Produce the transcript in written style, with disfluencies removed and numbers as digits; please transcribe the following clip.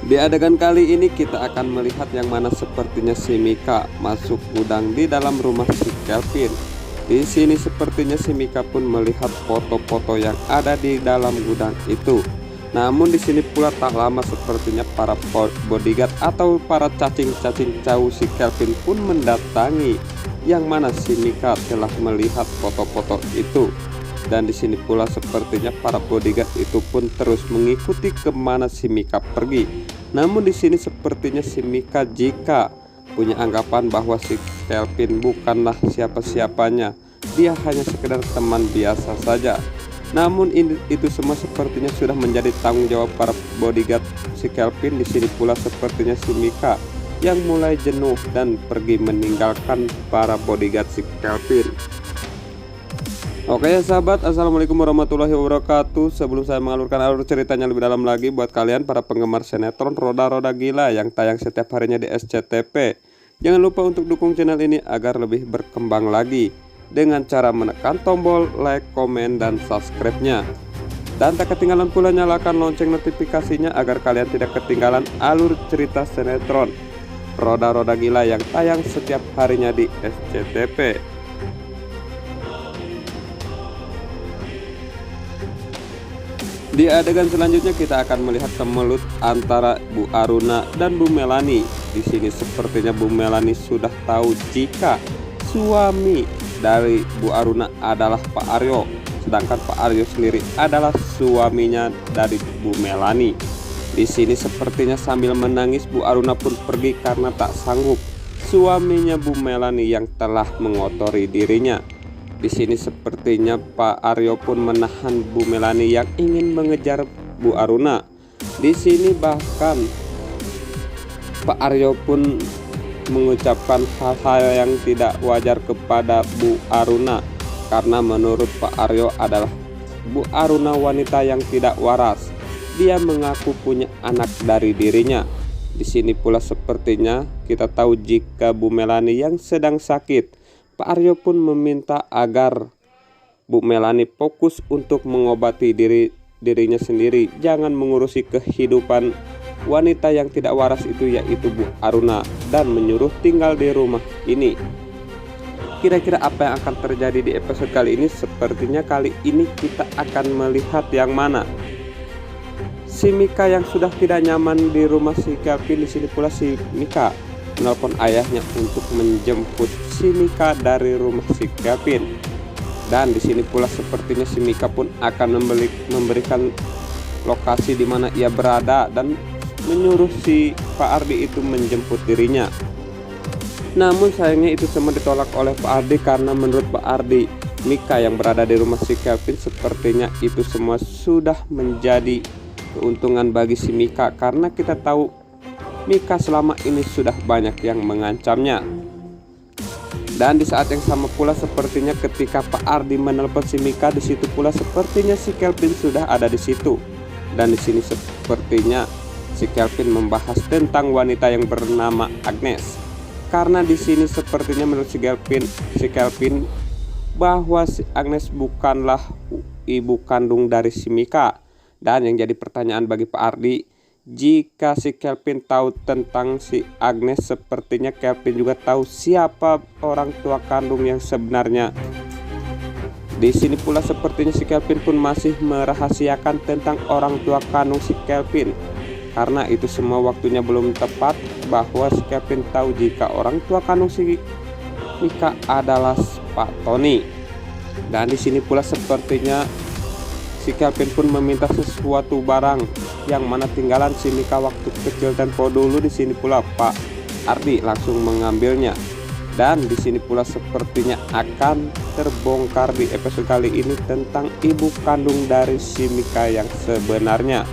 Di adegan kali ini kita akan melihat yang mana sepertinya si Mika masuk gudang di dalam rumah si Kelvin. Di sini sepertinya si Mika pun melihat foto-foto yang ada di dalam gudang itu. Namun di sini pula tak lama sepertinya para bodyguard atau para cacing-cacing jauh si Kelvin pun mendatangi, yang mana si Mika telah melihat foto-foto itu. Dan di sini pula sepertinya para bodyguard itu pun terus mengikuti kemana si Mika pergi. Namun di sini sepertinya si Mika jika punya anggapan bahwa si Kelvin bukanlah siapa-siapanya, dia hanya sekedar teman biasa saja. Namun itu semua sepertinya sudah menjadi tanggung jawab para bodyguard si Kelvin. Di sini pula sepertinya si Mika yang mulai jenuh dan pergi meninggalkan para bodyguard si Kelvin. Oke ya sahabat, assalamualaikum warahmatullahi wabarakatuh. Sebelum saya mengalurkan alur ceritanya lebih dalam lagi, buat kalian para penggemar sinetron Roda-Roda Gila yang tayang setiap harinya di SCTV, jangan lupa untuk dukung channel ini agar lebih berkembang lagi dengan cara menekan tombol like, komen, dan subscribe-nya. Dan tak ketinggalan pula nyalakan lonceng notifikasinya agar kalian tidak ketinggalan alur cerita sinetron Roda-Roda Gila yang tayang setiap harinya di SCTV. Di adegan selanjutnya kita akan melihat kemelut antara Bu Aruna dan Bu Melani. Di sini sepertinya Bu Melani sudah tahu jika suami dari Bu Aruna adalah Pak Aryo, sedangkan Pak Aryo sendiri adalah suaminya dari Bu Melani. Di sini sepertinya sambil menangis Bu Aruna pun pergi karena tak sanggup suaminya Bu Melani yang telah mengotori dirinya. Di sini sepertinya Pak Aryo pun menahan Bu Melani yang ingin mengejar Bu Aruna. Di sini bahkan Pak Aryo pun mengucapkan hal-hal yang tidak wajar kepada Bu Aruna, karena menurut Pak Aryo adalah Bu Aruna wanita yang tidak waras. Dia mengaku punya anak dari dirinya. Di sini pula sepertinya kita tahu jika Bu Melani yang sedang sakit. Pak Aryo pun meminta agar Bu Melani fokus untuk mengobati dirinya sendiri, jangan mengurusi kehidupan wanita yang tidak waras itu, yaitu Bu Aruna, dan menyuruh tinggal di rumah ini. Kira-kira apa yang akan terjadi di episode kali ini? Sepertinya kali ini kita akan melihat yang mana si Mika yang sudah tidak nyaman di rumah si Kelvin. Di sini pula si Mika menelpon ayahnya untuk menjemput si Mika dari rumah si Kelvin. Dan di sini pula sepertinya si Mika pun akan memberikan lokasi di mana ia berada dan menyuruh si Pak Ardi itu menjemput dirinya. Namun sayangnya itu semua ditolak oleh Pak Ardi, karena menurut Pak Ardi, Mika yang berada di rumah si Kelvin sepertinya itu semua sudah menjadi keuntungan bagi si Mika, karena kita tahu Mika selama ini sudah banyak yang mengancamnya. Dan di saat yang sama pula sepertinya ketika Pak Ardi menelpon si Mika, di situ pula sepertinya si Kelvin sudah ada di situ. Dan di sini sepertinya si Kelvin membahas tentang wanita yang bernama Agnes. Karena di sini sepertinya menurut si Kelvin bahwa si Agnes bukanlah ibu kandung dari si Mika. Dan yang jadi pertanyaan bagi Pak Ardi, jika si Kelvin tahu tentang si Agnes, sepertinya Kelvin juga tahu siapa orang tua kandung yang sebenarnya. Di sini pula sepertinya si Kelvin pun masih merahasiakan tentang orang tua kandung si Kelvin, karena itu semua waktunya belum tepat bahwa si Kelvin tahu jika orang tua kandung si Mika adalah Pak Tony. Dan di sini pula sepertinya si Kelvin pun meminta sesuatu barang yang mana tinggalan si Mika waktu kecil tempo dulu. Di sini pula Pak Ardi langsung mengambilnya. Dan di sini pula sepertinya akan terbongkar di episode kali ini tentang ibu kandung dari si Mika yang sebenarnya.